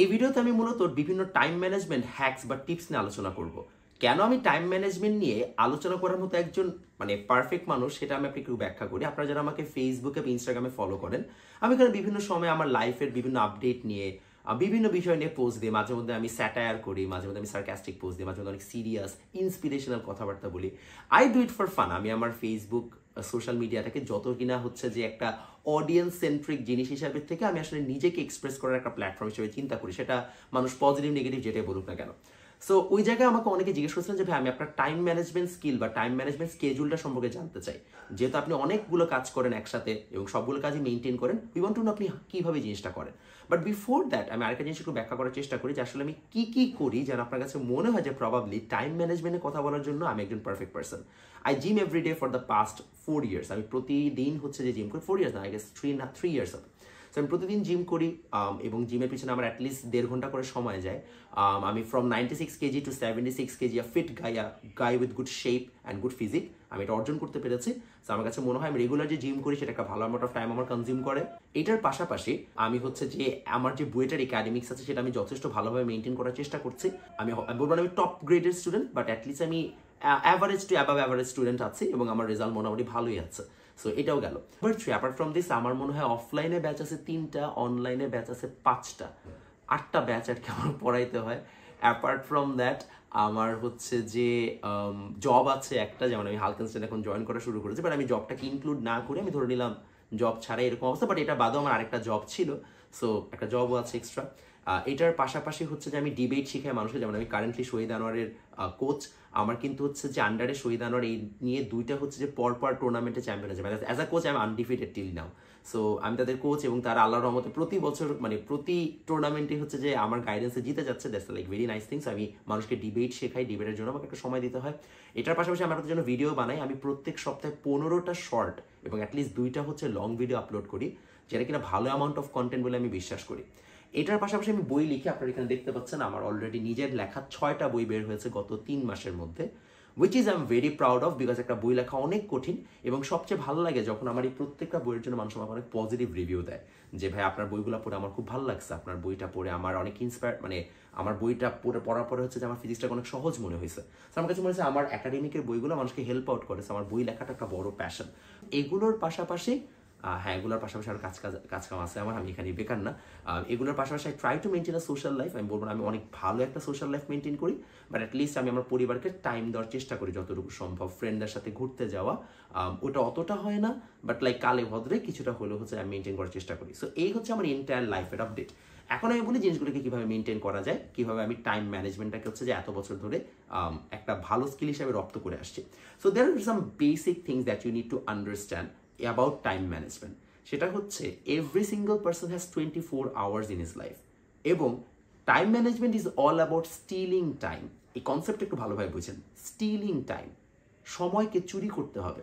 এই ভিডিওতে আমি মূলত বিভিন্ন টাইম ম্যানেজমেন্ট হ্যাকস বা টিপস নিয়ে আলোচনা করব। কেন আমি টাইম ম্যানেজমেন্ট নিয়ে আলোচনা করার মতো একজন পারফেক্ট মানুষ সেটা আমি আপনাকে একটু ব্যাখ্যা করি। আপনারা যারা আমাকে ফেসবুকে বা ইনস্টাগ্রামে ফলো করেন, আমি এখানে বিভিন্ন সময় আমার লাইফের বিভিন্ন আপডেট নিয়ে বিভিন্ন বিষয় নিয়ে পোস্ট দিই। মাঝে মধ্যে আমি স্যাটায়ার করি, মাঝে মধ্যে আমি সার্কাস্টিক পোস্ট দিই, মাঝে মধ্যে অনেক সিরিয়াস ইন্সপিরেশনাল কথাবার্তা বলি। I do it for fun. আমি আমার ফেসবুক সোশ্যাল মিডিয়াটাকে যত কিনা হচ্ছে যে একটা অডিয়েন্স সেন্ট্রিক জিনিস হিসাবে থেকে আমি আসলে নিজেকে এক্সপ্রেস করার একটা প্ল্যাটফর্ম হিসেবে চিন্তা করি, সেটা মানুষ পজিটিভ নেগেটিভ যেটাই বলুক না কেন। সো ওই জায়গায় আমাকে অনেকে জিজ্ঞেস করছিলেন যে ভাই আমি আপনার টাইম ম্যানেজমেন্ট স্কিল বা টাইম ম্যানেজমেন্ট স্কেজুলটা সম্পর্কে জানতে চাই। যেহেতু আপনি অনেকগুলো কাজ করেন একসাথে এবং সবগুলো কাজই মেনটেন করেন, উই ওয়ান্ট টু নো আপনি কীভাবে জিনিসটা করেন। বাট বিফোর দ্যাট আমি আরেকটা জিনিস একটু ব্যাখ্যা করার চেষ্টা করি যে আসলে আমি কি করি যেন আপনার কাছে মনে হয় যে প্রবাবলি টাইম ম্যানেজমেন্টের কথা বলার জন্য আমি একজন perfect person. I gym every day for the past 4 years। আমি প্রতিদিন হচ্ছে যে জিম করি। 4 years না, আই গেস 3 years হবে। সো আমি প্রতিদিন জিম করি এবং জিমের পিছনে আমার অ্যাটলিস্ট 1.5 ঘন্টা করে সময় যায়। আমি from 96 KG to 76 KG fit guy with good shape and good physique আমি এটা অর্জন করতে পেরেছি। সো আমার কাছে মনে হয় আমি রেগুলার যে জিম করি সেটা একটা ভালো অ্যামাউন্ট অফ টাইম আমার কনজিউম করে। এটার পাশাপাশি আমি হচ্ছে যে আমার যে বুয়েটের একাডেমিক্স আছে সেটা আমি যথেষ্ট ভালোভাবে মেনটেন করার চেষ্টা করছি। আমি বলবো না আমি টপ গ্রেডের স্টুডেন্ট, বাট অ্যাটলিস্ট আমি average to above average student আছি এবং আমার রেজাল্ট মোটামুটি ভালোই আছে। সো এটাও গেল। বাট অ্যাপার্ট ফ্রম দিস আমার মনে হয় অফলাইনে ব্যাচ আছে 3টা, অনলাইনে ব্যাচ আছে 5টা, 8টা ব্যাচ আর কি আমার পড়াইতে হয়। অ্যাপার্ট ফ্রম দ্যাট আমার হচ্ছে যে জব আছে একটা, যেমন আমি হালকেনস্টাইন এখন জয়েন করা শুরু করেছি, বাট আমি জবটাকে ইনক্লুড না করে আমি ধরে নিলাম জব ছাড়াই এরকম অবস্থা। বাট এটা বাদেও আমার আরেকটা জব ছিল, সো একটা জবও আছে এক্সট্রা। এটার পাশাপাশি হচ্ছে যে আমি ডিবেট শিখাই মানুষের, যেমন আমি কারেন্টলি শহীদ আনোয়ারের কোচ। আমার কিন্তু হচ্ছে যে আন্ডারে শহীদ আনোয়ার এই নিয়ে 2টা হচ্ছে যে পরপর টুর্নামেন্টে চ্যাম্পিয়ন আছে। অ্যাজ আ কোচ আমি আনডিফিটেড টিল নাও। সো আমি তাদের কোচ এবং তারা আল্লাহর রহমতে প্রতি বছর প্রতি টুর্নামেন্টে হচ্ছে যে আমার গাইডেন্সে জিতে যাচ্ছে। That's like very nice things. আমি মানুষকে ডিবেট শেখাই, ডিবেটের জন্য আমাকে একটা সময় দিতে হয়। এটার পাশাপাশি আমার জন্য ভিডিও বানাই। আমি প্রত্যেক সপ্তাহে 15টা শর্ট এবং অ্যাটলিস্ট 2টা হচ্ছে লং ভিডিও আপলোড করি, যেটা কিনা ভালো অ্যামাউন্ট অফ কন্টেন্ট বলে আমি বিশ্বাস করি। এটার পাশাপাশি আমি বই লিখি। আপনারা এখানে দেখতে পাচ্ছেন আমার অলরেডি নিজের লেখা 6টা বই বের হয়েছে গত 3 মাসের মধ্যে, which is I am very proud of, because একটা বই লেখা অনেক কঠিন। এবং সবচেয়ে ভালো লাগে যখন আমার এই প্রত্যেকটা বইয়ের জন্য মানুষ আমাকে অনেক পজিটিভ রিভিউ দেয় যে ভাই আপনার বইগুলো পড়ে আমার খুব ভালো লাগছে, আপনার বইটা পড়ে আমার অনেক ইন্সপায়ার, আমার বইটা পড়ার পরে হচ্ছে যে আমার ফিজিক্সটা অনেক সহজ মনে হয়েছে। তো আমার কাছে মনে হচ্ছে আমার একাডেমিকের বইগুলো মানুষকে হেল্প আউট করেছে। আমার বই লেখাটা একটা বড় প্যাশন। এগুলোর পাশাপাশি হ্যাঁ, এগুলোর পাশাপাশি আর কাজ কাম আছে আমার, আমি এখানে বেকার না। এগুলোর পাশাপাশি try to maintain a social life. আমি বলবো না আমি অনেক ভালো একটা সোশ্যাল লাইফ মেনটেন করি, বাট অ্যাটলিস্ট আমি আমার পরিবারকে টাইম দেওয়ার চেষ্টা করি যতটুকু সম্ভব। ফ্রেন্ডদের সাথে ঘুরতে যাওয়া ওটা অতটা হয় না, বাট লাইক কালে ভদ্রে কিছুটা হলেও হচ্ছে আমি মেনটেন করার চেষ্টা করি। সো এই হচ্ছে আমার এন্টায়ার লাইফের আপডেট। এখন আমি বলি জিনিসগুলোকে কীভাবে মেনটেন করা যায়, কীভাবে আমি টাইম ম্যানেজমেন্টটাকে হচ্ছে যে এত বছর ধরে একটা ভালো স্কিল হিসেবে রপ্ত করে আসছি। So there are some basic things that you need to understand about time management. সেটা হচ্ছে every single person has 24 hours in his life, এবং time management is all about stealing time. এই কনসেপ্ট একটু ভালোভাবে বুঝেন। স্টিলিং টাইম, সময়কে চুরি করতে হবে।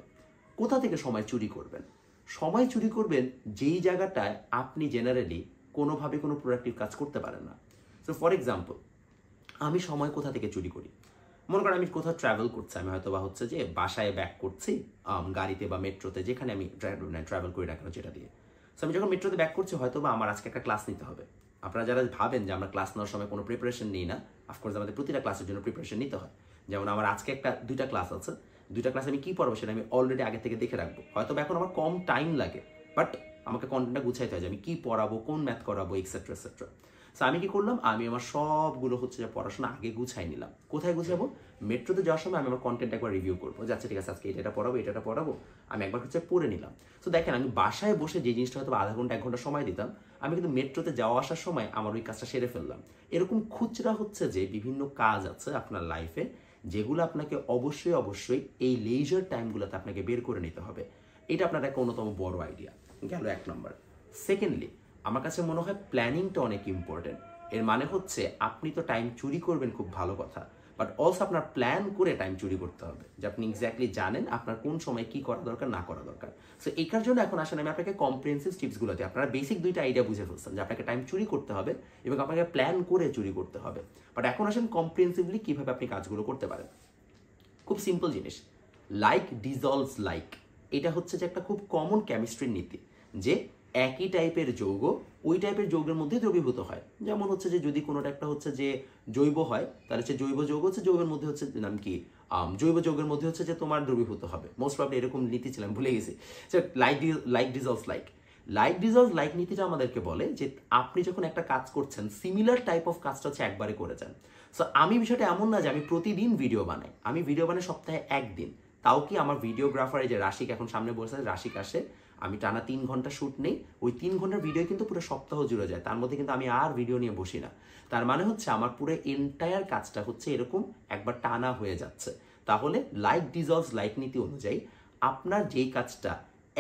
কোথা থেকে সময় চুরি করবেন? সময় চুরি করবেন যেই জায়গাটায় আপনি জেনারেলি কোনোভাবে কোনো প্রোডাক্টিভ কাজ করতে পারেন না। সো ফর এক্সাম্পল, আমি সময় কোথা থেকে চুরি করি? মনে করেন আমি কোথাও ট্রাভেল করছি, আমি হয়তো বা হচ্ছে যে বাসায় ব্যাক করছি গাড়িতে বা মেট্রোতে, যেখানে আমি ট্রাভেল করি না কেন যেটা দিয়ে। সো আমি যখন মেট্রোতে ব্যাক করছি, হয়তো বা আমার আজকে একটা ক্লাস নিতে হবে। আপনারা যারা ভাবেন যে আমরা ক্লাস নেওয়ার সময় কোনো প্রিপারেশন নিই না, অফকোর্স আমাদের প্রতিটা ক্লাসের জন্য প্রিপারেশন নিতে হয়। যেমন আমার আজকে 2টা ক্লাস আছে, 2টা ক্লাসে আমি কী পড়াবো সেটা আমি অলরেডি আগে থেকে দেখে রাখবো। হয়তো এখন আমার কম টাইম লাগে, বাট আমাকে কন্টেন্টটা গুছাইতে হয় যে আমি কী পড়াবো, কোন ম্যাথ করাবো, এক্সেট্রা এক্সেট্রা। সো আমি কি করলাম, আমি আমার সবগুলো হচ্ছে যে পড়াশোনা আগে গুছাই নিলাম। কোথায় গুছাবো? মেট্রোতে যাওয়ার সময় আমি আমার কন্টেন্ট একবার রিভিউ করবো, যে আচ্ছা ঠিক আছে আজকে এটা পড়াবো, এটা পড়াবো, আমি একবার হচ্ছে পড়ে নিলাম। সো দেখেন, আমি বাসায় বসে যে জিনিসটা হয়তো আধা ঘন্টা 1 ঘন্টা সময় দিতাম, আমি কিন্তু মেট্রোতে যাওয়া আসার সময় আমার ওই কাজটা সেরে ফেললাম। এরকম খুচরা হচ্ছে যে বিভিন্ন কাজ আছে আপনার লাইফে, যেগুলো আপনাকে অবশ্যই এই লেজার টাইমগুলোতে আপনাকে বের করে নিতে হবে। এটা আপনার একটা অন্যতম বড় আইডিয়া গেল 1 নম্বর। সেকেন্ডলি, আমার কাছে মনে হয় প্ল্যানিংটা অনেক ইম্পর্টেন্ট। এর মানে হচ্ছে আপনি তো টাইম চুরি করবেন, খুব ভালো কথা, বাট অলসো আপনার প্ল্যান করে টাইম চুরি করতে হবে, যে আপনি এক্স্যাক্টলি জানেন আপনার কোন সময় কি করা দরকার না করা দরকার। সো এটার জন্য এখন আসলে আমি আপনাকে কম্প্রিহেন্সিভ টিপসগুলো দিই। আপনারা বেসিক 2টা আইডিয়া বুঝে ফেলছেন যে আপনাকে টাইম চুরি করতে হবে এবং আপনাকে প্ল্যান করে চুরি করতে হবে। বাট এখন আসেন কম্প্রিহেন্সিভলি কীভাবে আপনি কাজগুলো করতে পারেন। খুব সিম্পল জিনিস, লাইক ডিজলভস লাইক। এটা হচ্ছে যে একটা খুব কমন কেমিস্ট্রির নীতি, যে একই টাইপের যৌগ ওই টাইপের যৌগের মধ্যে দ্রবীভূত হয়। যেমন হচ্ছে যে যদি কোনোটা একটা হচ্ছে যে জৈব হয়, তাহলে হচ্ছে জৈব যৌগ হচ্ছে যৌগের মধ্যে হচ্ছে নাম কি জৈব যৌগের মধ্যে হচ্ছে যে তোমার দ্রবীভূত হবে। মোস্ট প্রবলি এরকম নীতি ছিলাম, ভুলে গেছি। লাইক ডিজলভস লাইক নীতিটা আমাদেরকে বলে যে আপনি যখন একটা কাজ করছেন, সিমিলার টাইপ অফ কাজটা হচ্ছে একবারে করে যান। সো আমি বিষয়টা এমন না যে আমি প্রতিদিন ভিডিও বানাই, আমি ভিডিও বানাই সপ্তাহে একদিন। তাও কি আমার ভিডিওগ্রাফার এই যে রাশিক এখন সামনে বসে, রাশিক আসে, আমি টানা 3 ঘন্টা শ্যুট নেই, ওই 3 ঘন্টার ভিডিও কিন্তু পুরো সপ্তাহ জুড়ে যায়, তার মধ্যে কিন্তু আমি আর ভিডিও নিয়ে বসি না। তার মানে হচ্ছে আমার পুরো এন্টায়ার কাজটা হচ্ছে এরকম একবার টানা হয়ে যাচ্ছে। তাহলে লাইক ডিজলভস লাইক নীতি অনুযায়ী আপনার যেই কাজটা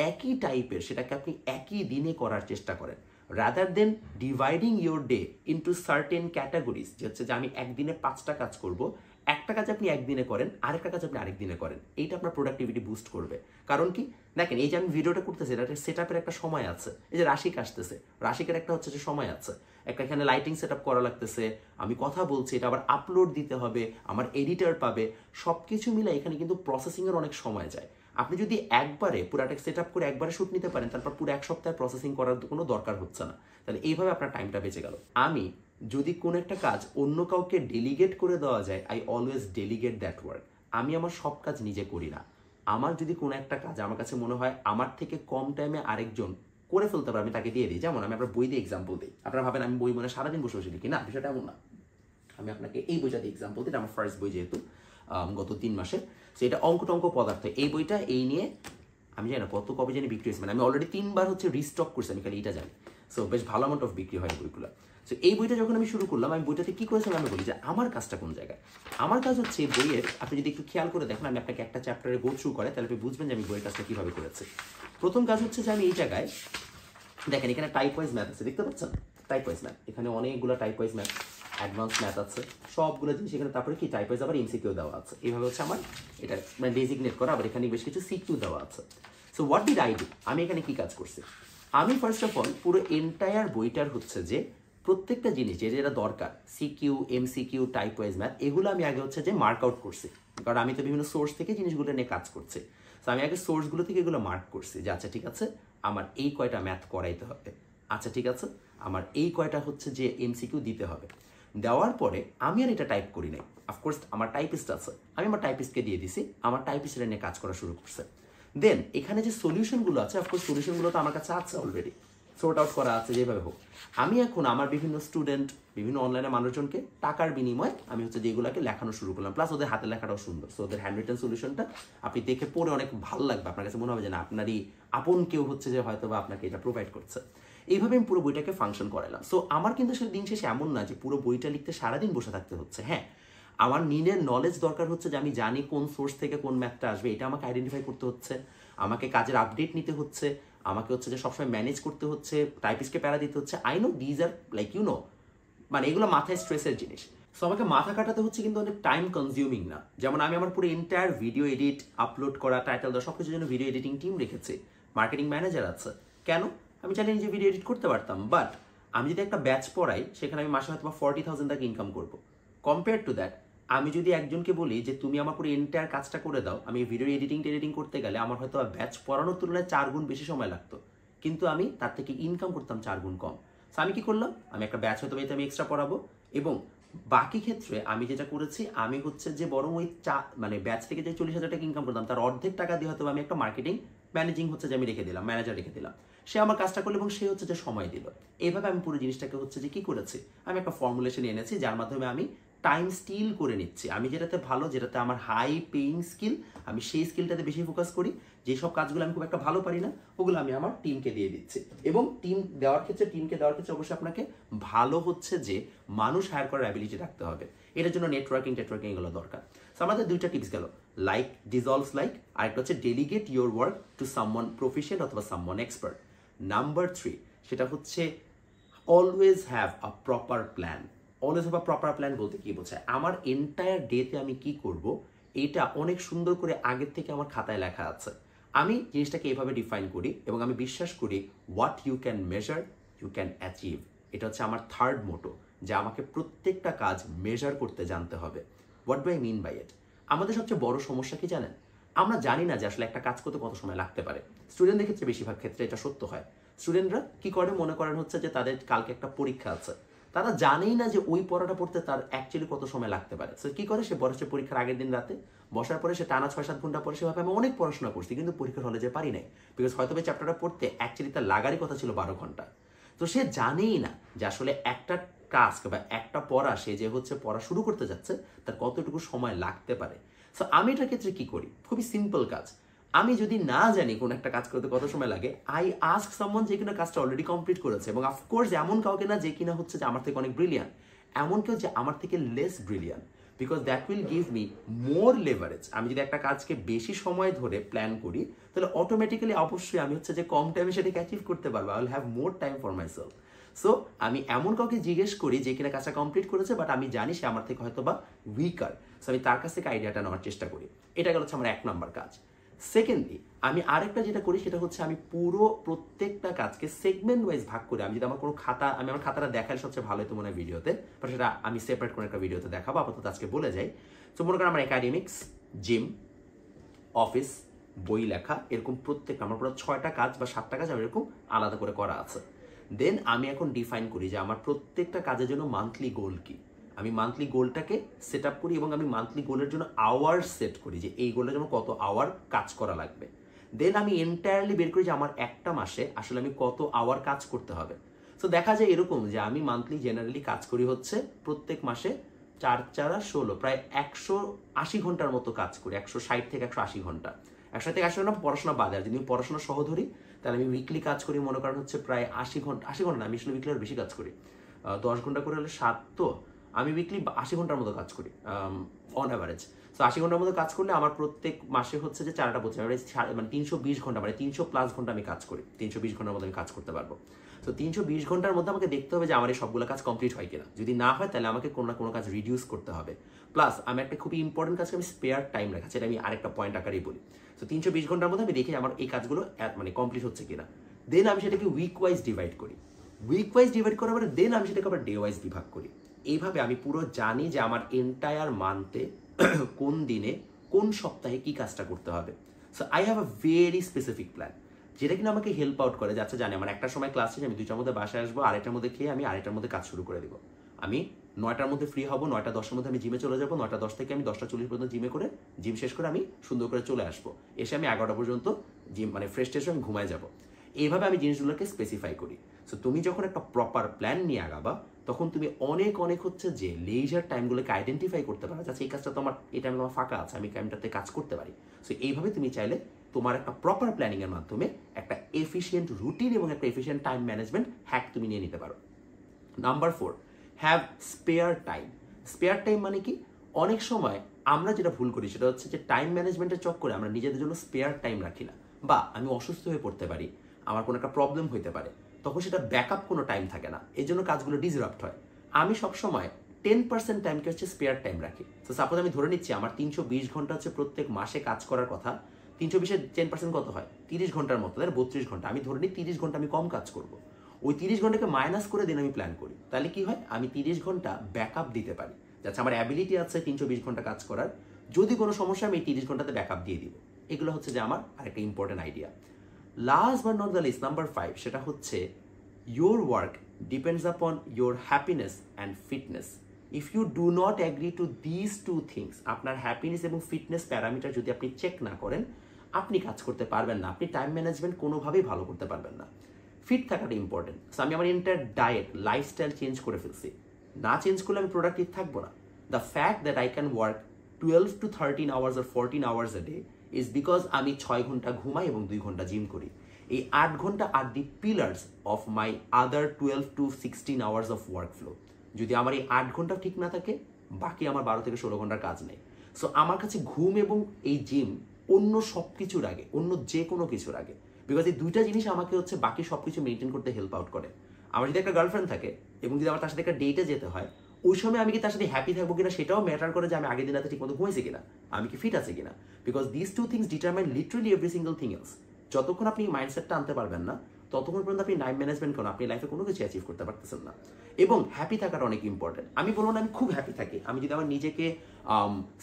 একই টাইপের সেটাকে আপনি একই দিনে করার চেষ্টা করেন, rather than dividing your day into certain categories, যে হচ্ছে যে আমি একদিনে 5টা কাজ করব, একটা কাজ আপনি একদিনে করেন, আরেকটা কাজ আপনি আরেক দিনে করেন। এইটা আপনার প্রোডাক্টিভিটি বুস্ট করবে। কারণ কি দেখেন, এই যে আমি ভিডিওটা করতেছি, এটা সেট আপের একটা সময় আছে। এই যে রাশিক আসতেছে, রাশিকের একটা হচ্ছে যে সময় আছে, একটা এখানে লাইটিং সেট আপ করা লাগতেছে, আমি কথা বলছি, এটা আবার আপলোড দিতে হবে, আমার এডিটর পাবে, সব কিছু মিলে এখানে কিন্তু প্রসেসিংয়ের অনেক সময় যায়। আপনি যদি একবারে পুরাটা সেট আপ করে একবারে শ্যুট নিতে পারেন, তারপর পুরো 1 সপ্তাহে প্রসেসিং করার কোনো দরকার হচ্ছে না, তাহলে এইভাবে আপনার টাইমটা বেঁচে গেল। আমি যদি কোনো একটা কাজ অন্য কাউকে ডেলিগেট করে দেওয়া যায়, I always delegate that work. আমি আমার সব কাজ নিজে করি না। আমার যদি কোনো একটা কাজ আমার কাছে মনে হয় আমার থেকে কম টাইমে আরেকজন করে ফেলতে পারে, আমি তাকে দিয়ে দিই। যেমন আমি আপনার বই দিয়ে এক্সাম্পল দিই, আপনারা ভাবেন আমি বই মনে সারাদিন বসে বসে লিখি, না, বিষয়টা এমন না। আমি আপনাকে এই বইটা দিয়ে এক্সাম্পল দিই, আমার ফার্স্ট বই যেহেতু গত 3 মাসে, সো এটা অঙ্ক টঙ্ক পদার্থ। এই বইটা এই নিয়ে আমি জানি না কবে জানি বিক্রি হয়েছে, মানে আমি অলরেডি 3বার হচ্ছে রিস্টক করছি, আমি খালি এটা জানি। সো বেশ ভালো অ্যামাউন্ট অফ বিক্রি হয় বইগুলো। সো এই বইটা যখন আমি শুরু করলাম, আমি বইটাতে কি করেছিলাম আমি বলি যে আমার কাজটা কোন জায়গায়। আমার কাজ হচ্ছে বইয়ের, আপনি যদি একটু খেয়াল করে দেখেন, আমি আপনাকে একটা চ্যাপ্টারে গো থ্রু করে, তাহলে আপনি বুঝবেন যে আমি বইয়ের কাজটা কীভাবে করেছি। প্রথম কাজ হচ্ছে যে আমি এই জায়গায় দেখেন, এখানে টাইপ ওয়াইজ ম্যাথ আছে, দেখতে পাচ্ছেন? টাইপ ওয়াইজ ম্যাথ, এখানে অনেকগুলো type wise math, advance math আছে, সবগুলো জিনিস এখানে। তারপরে কি টাইপ ওয়াইজ আবার এমসিকিউ দেওয়া আছে। এইভাবে হচ্ছে আমার এটা মানে ডেজিগনেট করা, আবার এখানে বেশ কিছু সিকিউ দেওয়া আছে। So what did I do, আমি এখানে কি কাজ করছি? আমি ফার্স্ট অফ অল পুরো এন্টায়ার বইটার হচ্ছে যে প্রত্যেকটা জিনিস যেটা দরকার, CQ, MCQ, type wise math, এগুলো আমি আগে হচ্ছে যে মার্ক আউট করছি, কারণ আমি তো বিভিন্ন সোর্স থেকে জিনিসগুলো নিয়ে কাজ করছি। সো আমি আগে সোর্সগুলো থেকে এগুলো মার্ক করছি যে আচ্ছা ঠিক আছে, আমার এই কয়টা ম্যাথ করাইতে হবে, আচ্ছা ঠিক আছে, আমার এই কয়টা হচ্ছে যে এমসিকিউ দিতে হবে। দেওয়ার পরে আমি আর এটা টাইপ করি নাই, অফকোর্স আমার টাইপিস্ট আছে, আমি আমার টাইপিস্টকে দিয়ে দিছি, আমার টাইপিস্ট এটা নিয়ে কাজ করা শুরু করছে। দেন এখানে যে সলিউশনগুলো আছে, অফকোর্স সলিউশনগুলো তো আমার কাছে আছে অলরেডি, সর্ট আউট করা আছে যেভাবে হোক। আমি এখন আমার বিভিন্ন স্টুডেন্ট, বিভিন্ন অনলাইনে মানুষজনকে টাকার বিনিময়ে আমি হচ্ছে যে এগুলোকে লেখানো শুরু করলাম, প্লাস ওদের হাতে লেখাটাও সুন্দর। সো ওদের হ্যান্ড রিটেন সলিউশনটা আপনি দেখে পড়ে অনেক ভালো লাগবে, আপনার কাছে মনে হবে যে না আপনারই আপন কেউ হচ্ছে যে হয়তো বা আপনাকে এটা প্রোভাইড করছে। এইভাবে আমি পুরো বইটাকে ফাংশন করালাম। সো আমার কিন্তু আসলে দিন শেষে এমন না যে পুরো বইটা লিখতে সারাদিন বসে থাকতে হচ্ছে। হ্যাঁ, আমার নিজের নলেজ দরকার হচ্ছে যে আমি জানি কোন সোর্স থেকে কোন ম্যাথটা আসবে, এটা আমাকে আইডেন্টিফাই করতে হচ্ছে, আমাকে কাজের আপডেট নিতে হচ্ছে, আমাকে হচ্ছে যে সবসময় ম্যানেজ করতে হচ্ছে, টাইপিস্টকে প্যারা দিতে হচ্ছে। I know these are like মানে এগুলো মাথায় স্ট্রেসের জিনিস। সো আমাকে মাথা কাটাতে হচ্ছে কিন্তু অনেক টাইম কনজিউমিং না। যেমন আমি আমার পুরো এন্টায়ার ভিডিও এডিট, আপলোড করা, টাইটেল দেওয়া, সব কিছুর জন্য ভিডিও এডিটিং টিম রেখেছি, মার্কেটিং ম্যানেজার আছে। কেন? আমি চাইলে নিজে ভিডিও এডিট করতে পারতাম, বাট আমি যদি একটা ব্যাচ পড়াই, সেখানে আমি মাসে হয়তো 40,000 টাকা ইনকাম করবো। কম্পেয়ার টু দ্যাট, আমি যদি একজনকে বলি যে তুমি আমার পুরো এন্টায়ার কাজটা করে দাও, আমি ভিডিও এডিটিং করতে গেলে আমার হয়তো ব্যাচ পড়ানোর তুলনায় 4 গুণ বেশি সময় লাগতো, কিন্তু আমি তার থেকে ইনকাম করতাম 4 গুণ কম। সো আমি কি করলাম, আমি একটা ব্যাচ হয়তো আমি এক্সট্রা পড়াবো, এবং বাকি ক্ষেত্রে আমি যেটা করেছি, আমি হচ্ছে যে বরং ওই মানে ব্যাচ থেকে যে 40,000 টাকা ইনকাম করতাম, তার অর্ধেক টাকা দিয়ে হয়তো আমি একটা মার্কেটিং ম্যানেজিং হচ্ছে যে আমি রেখে দিলাম, ম্যানেজার রেখে দিলাম, সে আমার কাজটা করলো এবং সে হচ্ছে যে সময় দিল। এইভাবে আমি পুরো জিনিসটাকে হচ্ছে যে কি করেছি, আমি একটা ফর্মুলেশন এনেছি যার মাধ্যমে আমি টাইম স্টিল করে নিচ্ছি। আমি যেটাতে ভালো, যেটাতে আমার হাই পেইং স্কিল, আমি সেই স্কিলটাতে বেশি ফোকাস করি। যেসব কাজগুলো আমি খুব একটা ভালো পারি না, ওগুলো আমি আমার টিমকে দিয়ে দিচ্ছি। এবং টিমকে দেওয়ার ক্ষেত্রে অবশ্যই আপনাকে ভালো হচ্ছে যে মানুষ হায়ার করার অ্যাবিলিটি রাখতে হবে। এটার জন্য নেটওয়ার্কিং এগুলো দরকার। সো আমাদের 2টা টিপস গেল, লাইক ডিজলভস লাইক, আর একটা হচ্ছে delegate your work to someone proficient অথবা সামওয়ান এক্সপার্ট। নাম্বার 3, সেটা হচ্ছে always have a proper plan. Always have a proper plan বলতে কি বোঝায়, আমার এন্টায়ার ডেতে আমি কি করব এটা অনেক সুন্দর করে আগের থেকে আমার খাতায় লেখা আছে। আমি জিনিসটাকে এভাবে ডিফাইন করি এবং আমি বিশ্বাস করি what you can measure you can achieve. এটা হচ্ছে আমার 3rd মোটো, যে আমাকে প্রত্যেকটা কাজ মেজার করতে জানতে হবে। What do I mean by it? আমাদের সবচেয়ে বড় সমস্যা কি জানেন, আমরা জানি না যে আসলে একটা কাজ করতে কত সময় লাগতে পারে। স্টুডেন্টদের ক্ষেত্রে বেশিরভাগ ক্ষেত্রে এটা সত্য হয়। স্টুডেন্টরা কি করে, মনে করেন হচ্ছে যে তাদের কালকে একটা পরীক্ষা আছে, তারা জানেই না যে ওই পড়াটা পড়তে তার অ্যাকচুয়ালি কত সময় লাগতে পারে। সো কি করে, সে বসে পরীক্ষার আগের দিন রাতে, বসার পরে সে টানা 6-7 ঘন্টা পরে সেভাবে আমি অনেক পড়াশোনা করছি, কিন্তু পরীক্ষার হলে যে পারি নাই, বিকজ হয়তো ওই চ্যাপ্টারটা পড়তে অ্যাকচুয়ালি তার লাগারই কথা ছিল 12 ঘন্টা। তো সে জানেই না যে আসলে একটা টাস্ক বা একটা পড়া সে যে হচ্ছে পড়া শুরু করতে যাচ্ছে তার কতটুকু সময় লাগতে পারে। সো আমি এটার ক্ষেত্রে কি করি, খুবই সিম্পল কাজ। আমি যদি না জানি কোন একটা কাজ করতে কত সময় লাগে, আই আস্ক সামওয়ান যে কিনা কাজটা অলরেডি কমপ্লিট করেছে, এবং অফকোর্স এমন কাউকে না যে কিনা হচ্ছে যে আমার থেকে অনেক ব্রিলিয়ান্ট, এমন কেউ যে আমার থেকে less brilliant, because that will give me more leverage. আমি যদি একটা কাজকে বেশি সময় ধরে প্ল্যান করি, তাহলে অটোমেটিক্যালি অবশ্যই আমি হচ্ছে যে কম টাইমে সেটাকে অ্যাচিভ করতে পারবো। I will have more time for myself. So আমি এমন কাউকে জিজ্ঞেস করি যে কিনা কাজটা কমপ্লিট করেছে, বাট আমি জানি সে আমার থেকে হয়তো বা উইকার, সো আমি তার কাছ থেকে আইডিয়াটা নেওয়ার চেষ্টা করি। এটা গেল হচ্ছে আমার 1 নম্বর কাজ। সেকেন্ডলি, আমি আরেকটা যেটা করি সেটা হচ্ছে আমি পুরো প্রত্যেকটা কাজকে সেগমেন্ট ওয়াইজ ভাগ করি। আমি যদি আমার কোনো খাতা, আমি আমার খাতাটা দেখাই সবচেয়ে ভালো হতো মনে হয় ভিডিওতে, বাট সেটা আমি সেপারেট কোনো একটা ভিডিওতে দেখাবো, আপাতত আজকে বলে যাই। তো মনে করেন আমার একাডেমিক্স, জিম, অফিস, বই লেখা, এরকম প্রত্যেকটা আমার পুরো 6টা কাজ বা 7টা কাজ আমি এরকম আলাদা করে করা আছে। দেন আমি এখন ডিফাইন করি যে আমার প্রত্যেকটা কাজের জন্য মান্থলি গোল কি। আমি মান্থলি গোলটাকে সেট আপ করি এবং আমি মান্থলি গোলের জন্য আওয়ার সেট করি যে এই গোলের জন্য কত আওয়ার কাজ করা লাগবে। দেন আমি এন্টায়ারলি বের করি যে আমার একটা মাসে আসলে আমি কত আওয়ার কাজ করতে হবে। সো দেখা যায় এরকম যে আমি মান্থলি জেনারেলি কাজ করি হচ্ছে প্রত্যেক মাসে 4×4=16, প্রায় 180 ঘন্টার মতো কাজ করি, 160 থেকে 180 ঘন্টা। 160 থেকে 180 ঘন্টা পড়াশোনা বাদে, আর যদি আমি পড়াশোনা সহ ধরি তাহলে আমি উইকলি কাজ করি মনে করেন হচ্ছে প্রায় 80 ঘন্টা। 80 ঘন্টা না, আমি আসলে উইকলি আর বেশি কাজ করি, 10 ঘন্টা করে হলে 7, তো আমি উইকলি 80 ঘন্টার মতো কাজ করি অন অ্যাভারেজ। তো 80 ঘন্টার মতো কাজ করলে আমার প্রত্যেক মাসে হচ্ছে যে 4টা বছর মানে 320 ঘন্টা, মানে 300+ ঘন্টা আমি কাজ করি। 320 ঘন্টার মতো আমি কাজ করতে পারবো। তো 320 ঘন্টার মধ্যে আমাকে দেখতে হবে যে আমার এই সবগুলো কাজ কমপ্লিট হয় কিনা। যদি না হয় তাহলে আমাকে কোনো না কোনো কাজ রিডিউস করতে হবে। প্লাস আমি একটা খুবই ইম্পর্টেন্ট কাজকে আমি স্পেয়ার টাইম রাখা, সেটা আমি আরেকটা পয়েন্ট আকারেই বলি। তো 320 ঘন্টার মধ্যে আমি দেখি আমার এই কাজগুলো মানে কমপ্লিট হচ্ছে কিনা। দেন আমি সেটাকে উইক ওয়াইজ ডিভাইড করি। উইক ওয়াইজ ডিভাইড করার পরে দেন আমি সেটাকে আবার ডে ওয়াইজ বিভাগ করি। এইভাবে আমি পুরো জানি যে আমার এন্টায়ার মান্থে কোন দিনে কোন সপ্তাহে কি কাজটা করতে হবে। So I have a very specific plan, যেটা কিনা আমাকে হেল্প আউট করে। যাচ্ছে জানি আমার একটার সময় ক্লাস শেষে আমি 2টার মধ্যে বাসায় আসবো, আড়াইটার মধ্যে খেয়ে আমি আড়াইটার মধ্যে কাজ শুরু করে দেবো। আমি 9টার মধ্যে ফ্রি হবো, 9টা-10টার মধ্যে আমি জিমে চলে যাবো, 9টা-10 থেকে আমি 10টা-40 পর্যন্ত জিমে করে জিম শেষ করে আমি সুন্দর করে চলে আসবো। এসে আমি 11টা পর্যন্ত জিম মানে ফ্রেশ ট্রেশ আমি ঘুমায় যাবো। এইভাবে আমি জিনিসগুলোকে স্পেসিফাই করি। সো তুমি যখন একটা প্রপার প্ল্যান নিয়ে আগাবা, তখন তুমি অনেক অনেক হচ্ছে যে লেজার টাইমগুলোকে আইডেন্টিফাই করতে পারো, আচ্ছা এই কাজটা তো আমার এই টাইমে আমার ফাঁকা আছে, আমি টাইমটাতে কাজ করতে পারি। সো এইভাবে তুমি চাইলে তোমার একটা প্রপার প্ল্যানিংয়ের মাধ্যমে একটা এফিসিয়েন্ট রুটিন এবং একটা এফিসিয়েন্ট টাইম ম্যানেজমেন্ট হ্যাক তুমি নিয়ে নিতে পারো। Number 4, have spare time. Spare time মানে কি, অনেক সময় আমরা যেটা ভুল করি সেটা হচ্ছে যে টাইম ম্যানেজমেন্টের চক্করে আমরা নিজেদের জন্য স্পেয়ার টাইম রাখি না, বা আমি অসুস্থ হয়ে পড়তে পারি, আমার কোনো একটা প্রবলেম হইতে পারে, তখন সেটা ব্যাকআপ কোনো টাইম থাকে না, এই জন্য কাজগুলো ডিসরাপ্ট হয়। আমি সবসময় 10% টাইমকে হচ্ছে স্পেয়ার টাইম রাখি। তো সাপোজ আমি ধরে নিচ্ছি আমার 320 ঘন্টা হচ্ছে প্রত্যেক মাসে কাজ করার কথা, 320-এর 10% কত হয়, 30 ঘন্টার মতো, তাহলে 32 ঘন্টা। আমি ধরে নিই 30 ঘন্টা আমি কম কাজ করব, ওই 30 ঘন্টাকে মাইনাস করে দিন আমি প্ল্যান করি, তাহলে কি হয়, আমি 30 ঘন্টা ব্যাকআপ দিতে পারি। যাচ্ছে আমার অ্যাবিলিটি আছে 320 ঘন্টা কাজ করার, যদি কোনো সমস্যা আমি এই 30 ঘন্টাতে ব্যাকআপ দিয়ে দিব। এগুলো হচ্ছে যে আমার আরেকটা important idea. Last but not the least, number 5, সেটা হচ্ছে your work depends upon your happiness and fitness. If you do not agree to these two things, আপনার হ্যাপিনেস এবং ফিটনেস প্যারামিটার যদি আপনি চেক না করেন, আপনি কাজ করতে পারবেন না, আপনি টাইম ম্যানেজমেন্ট কোনোভাবেই ভালো করতে পারবেন না। ফিট থাকাটা ইম্পর্টেন্ট। সো আমি আমার এন্টায়ার ডায়েট, লাইফস্টাইল চেঞ্জ করে ফেলছি, না চেঞ্জ করলে আমি প্রোডাক্টিভ থাকবো না। The fact that I can work 12 to 13 hours or 14 hours a day is because আমি 6 ঘন্টা ঘুমাই এবং 2 ঘন্টা জিম করি। এই 8 ঘন্টা আর the pillars of my other 12 to 16 hours of work flow. যদি আমার এই 8 ঘন্টা ঠিক না থাকে, বাকি আমার 12 থেকে 16 ঘন্টার কাজ নেই। সো আমার কাছে ঘুম এবং এই জিম অন্য সব কিছুর আগে, অন্য যে কোনো কিছুর আগে, বিকজ এই দুইটা জিনিস আমাকে হচ্ছে বাকি সব কিছু মেনটেন করতে হেল্প আউট করে। আমার যদি একটা গার্লফ্রেন্ড থাকে এবং যদি আমার তার সাথে একটা ডেটে যেতে হয়, ওই সময় আমি কি তার সাথে হ্যাপি থাকবো কিনা সেটাও ম্যাটার করে যে আমি আগের দিন রাতে ঠিক মতো ঘুমাইছি কিনা, আমি কি ফিট আছে কিনা, because this two things determine literally every single thing else. যতক্ষণ আপনি মাইন্ডসেটটা আনতে পারবেন না, ততক্ষণ পর্যন্ত আপনি টাইম ম্যানেজমেন্ট করেন, আপনি লাইফে কোনো কিছু অ্যাচিভ করতে পারতেছেন না। এবং হ্যাপি থাকাটা অনেক ইম্পর্টেন্ট। আমি বলবো না আমি খুব হ্যাপি থাকি, আমি যদি আমার নিজেকে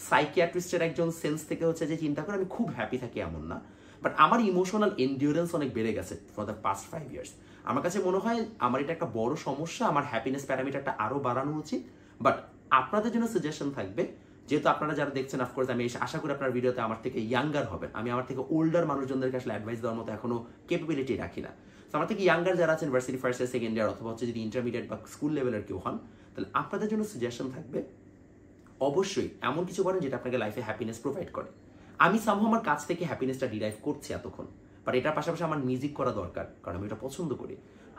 সাইকিয়াট্রিস্টের একজন সেন্স থেকে হচ্ছে যে চিন্তা করে আমি খুব হ্যাপি থাকি এমন না, বাট আমার ইমোশনাল এন্ডিউরেন্স অনেক বেড়ে গেছে ফর দ্য পাস্ট 5 ইয়ার্স। আমার কাছে মনে হয় আমার এটা একটা বড় সমস্যা, আমার হ্যাপিনেস প্যারামিটারটা আরও বাড়ানো উচিত। বাট আপনাদের জন্য সাজেশন থাকবে, যেহেতু আপনারা যারা দেখছেন, অফকোর্স আমি আশা করি আপনার ভিডিওতে আমার থেকে ইয়াঙ্গার হবেন, আমি আমার থেকে ওল্ডার মানুষজনদেরকে আসলে অ্যাডভাইস দেওয়ার মতো এখনো ক্যাপাবিলিটি রাখি না। তো আমার থেকে ইয়াঙ্গার যারা আছেন, varsity first year second year অথবা হচ্ছে যদি ইন্টারমিডিয়েট বা স্কুল লেভেলের কেউ হন, তাহলে আপনাদের জন্য সাজেশন থাকবে অবশ্যই এমন কিছু করেন যেটা আপনাকে লাইফে হ্যাপিনেস প্রোভাইড করে। আমি সামহ আমার কাছ থেকে হ্যাপিনেসটা ডিরাইভ করছি এতক্ষণ, বাট এটার পাশাপাশি আমার মিউজিক করা দরকার, কারণ আমি এটা পছন্দ করি।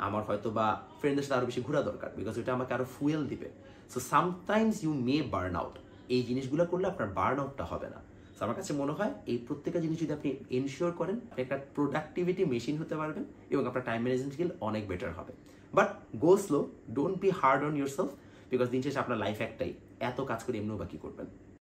আমার হয়তো বা ফ্রেন্ডদের সাথে আরও বেশি ঘোরা দরকার, বিকজ এটা আমাকে আরও ফুয়েল দিবে। So sometimes you may burn out, এই জিনিসগুলো করলে আপনার বার্ন আউটটা হবে না। সো আমার কাছে মনে হয় এই প্রত্যেকটা জিনিস যদি আপনি এনশিওর করেন, আপনি একটা প্রোডাক্টিভিটি মেশিন হতে পারবেন এবং আপনার টাইম ম্যানেজমেন্ট স্কিল অনেক বেটার হবে। But go slow, don't be hard on your self, because দিন শেষে আপনার লাইফ একটাই, এত কাজ করে এমনিও বাকি করবেন।